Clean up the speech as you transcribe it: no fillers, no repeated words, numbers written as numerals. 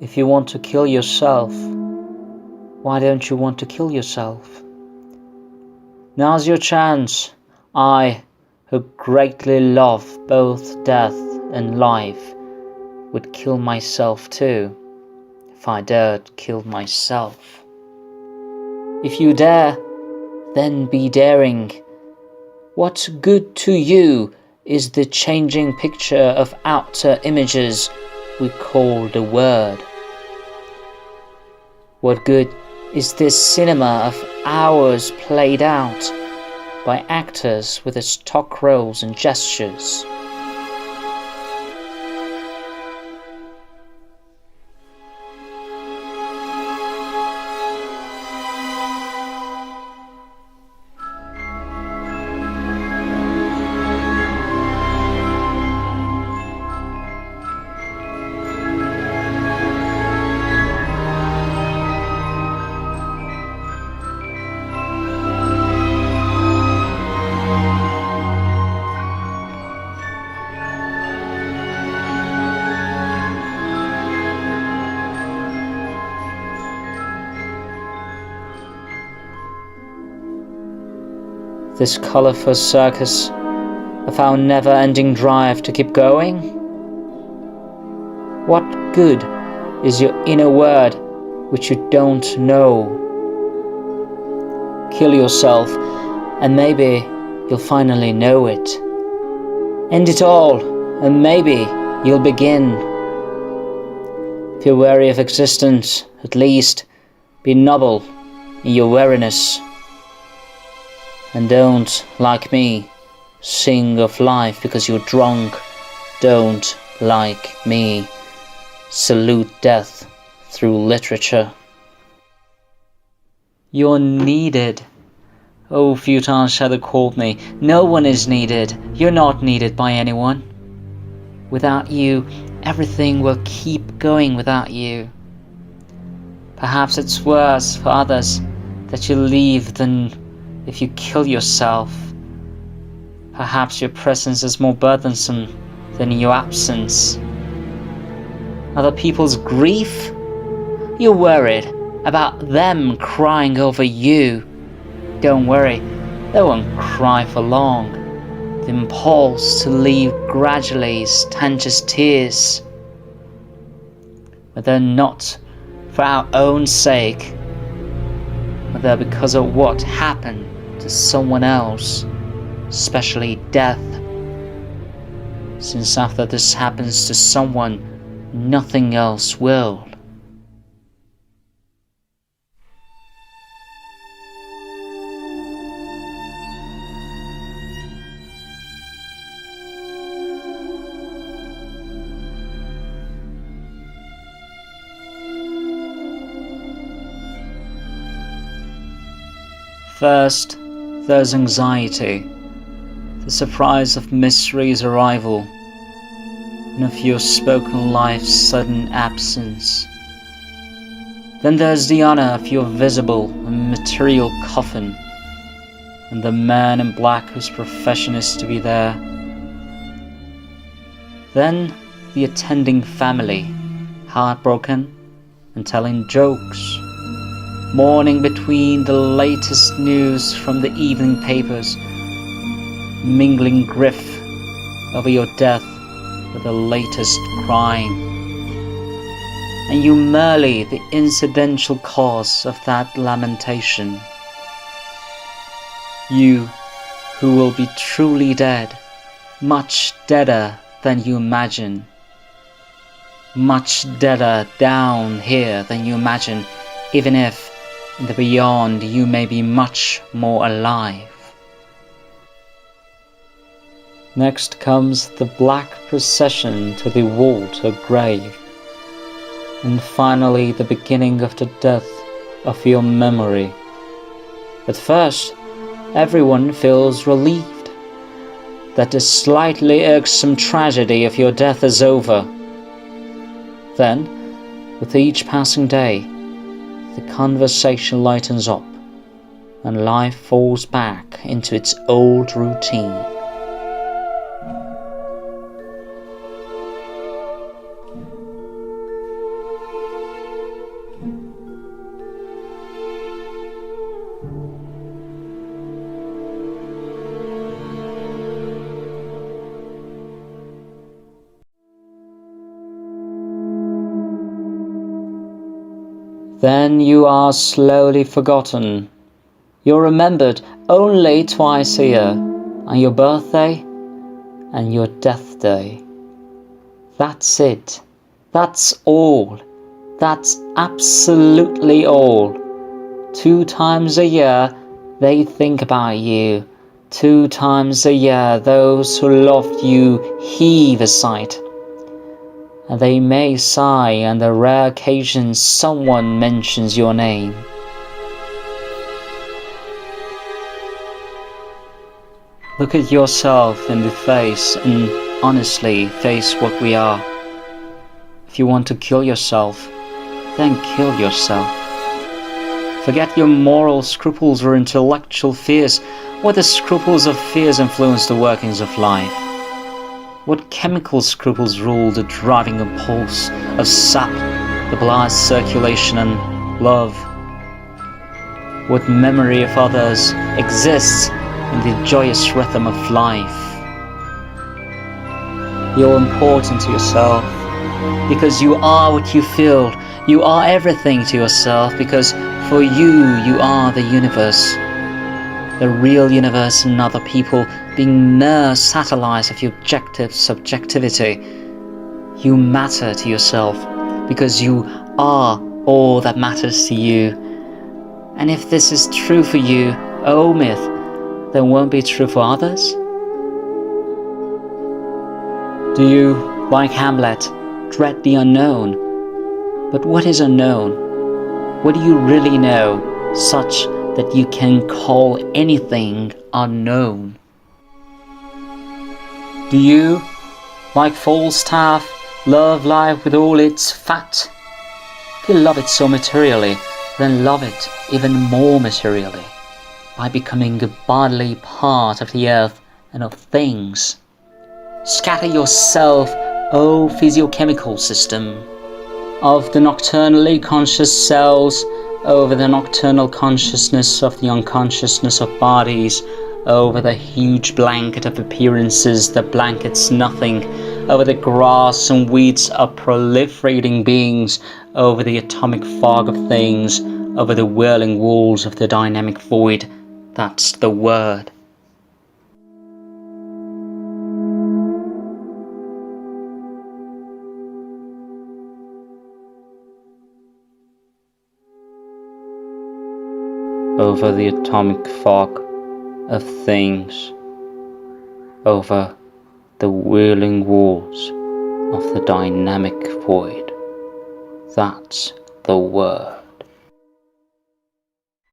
If you want to kill yourself, why don't you want to kill yourself? Now's your chance. I, who greatly love both death and life, would kill myself too, if I dared kill myself. If you dare, then be daring. What good to you is the changing picture of outer images we call the word? What good is this cinema of hours played out by actors with its stock roles and gestures? This colorful circus of our never-ending drive to keep going? What good is your inner word which you don't know? Kill yourself and maybe you'll finally know it. End it all and maybe you'll begin. If you're weary of existence, at least be noble in your weariness. And don't, like me, sing of life because you're drunk. Don't, like me, salute death through literature. You're needed. Oh, futile shadow called me. No one is needed. You're not needed by anyone. Without you, everything will keep going without you. Perhaps it's worse for others that you leave than if you kill yourself. Perhaps your presence is more burdensome than your absence. Other people's grief? You're worried about them crying over you. Don't worry, they won't cry for long. The impulse to leave gradually stanches tears. Whether not for our own sake, whether because of what happened to someone else, especially death. Since after this happens to someone, nothing else will. First, there's anxiety, the surprise of mystery's arrival, and of your spoken life's sudden absence. Then there's the honor of your visible and material coffin, and the man in black whose profession is to be there. Then the attending family, heartbroken and telling jokes, mourning between the latest news from the evening papers, mingling grief over your death with the latest crime. And you merely the incidental cause of that lamentation. You who will be truly dead, much deader than you imagine, much deader down here than you imagine, even if in the beyond you may be much more alive. Next comes the black procession to the water grave, and finally the beginning of the death of your memory. At first, everyone feels relieved that the slightly irksome tragedy of your death is over. Then, with each passing day, the conversation lightens up, and life falls back into its old routine. Then you are slowly forgotten. You're remembered only twice a year, on your birthday and your death day. That's it. That's all. That's absolutely all. 2 times a year they think about you. 2 times a year those who loved you heave a sigh. And they may sigh on the rare occasion someone mentions your name. Look at yourself in the face and honestly face what we are. If you want to kill yourself, then kill yourself. Forget your moral scruples or intellectual fears. What the scruples of fears influence the workings of life? What chemical scruples rule the driving impulse of sap, the blood circulation and love? What memory of others exists in the joyous rhythm of life? You're important to yourself because you are what you feel. You are everything to yourself because for you, you are the universe. The real universe and other people being mere satellites of your objective subjectivity. You matter to yourself because you are all that matters to you. And if this is true for you, oh myth, then won't be true for others? Do you, like Hamlet, dread the unknown? But what is unknown? What do you really know, such that you can call anything unknown? Do you, like Falstaff, love life with all its fat? If you love it so materially, then love it even more materially, by becoming a bodily part of the earth and of things. Scatter yourself, O physiochemical system, of the nocturnally conscious cells over the nocturnal consciousness of the unconsciousness of bodies, over the huge blanket of appearances that blankets nothing, over the grass and weeds of proliferating beings, over the atomic fog of things, over the whirling walls of the dynamic void. That's the word. Over the atomic fog of things, over the whirling walls of the dynamic void. That's the word.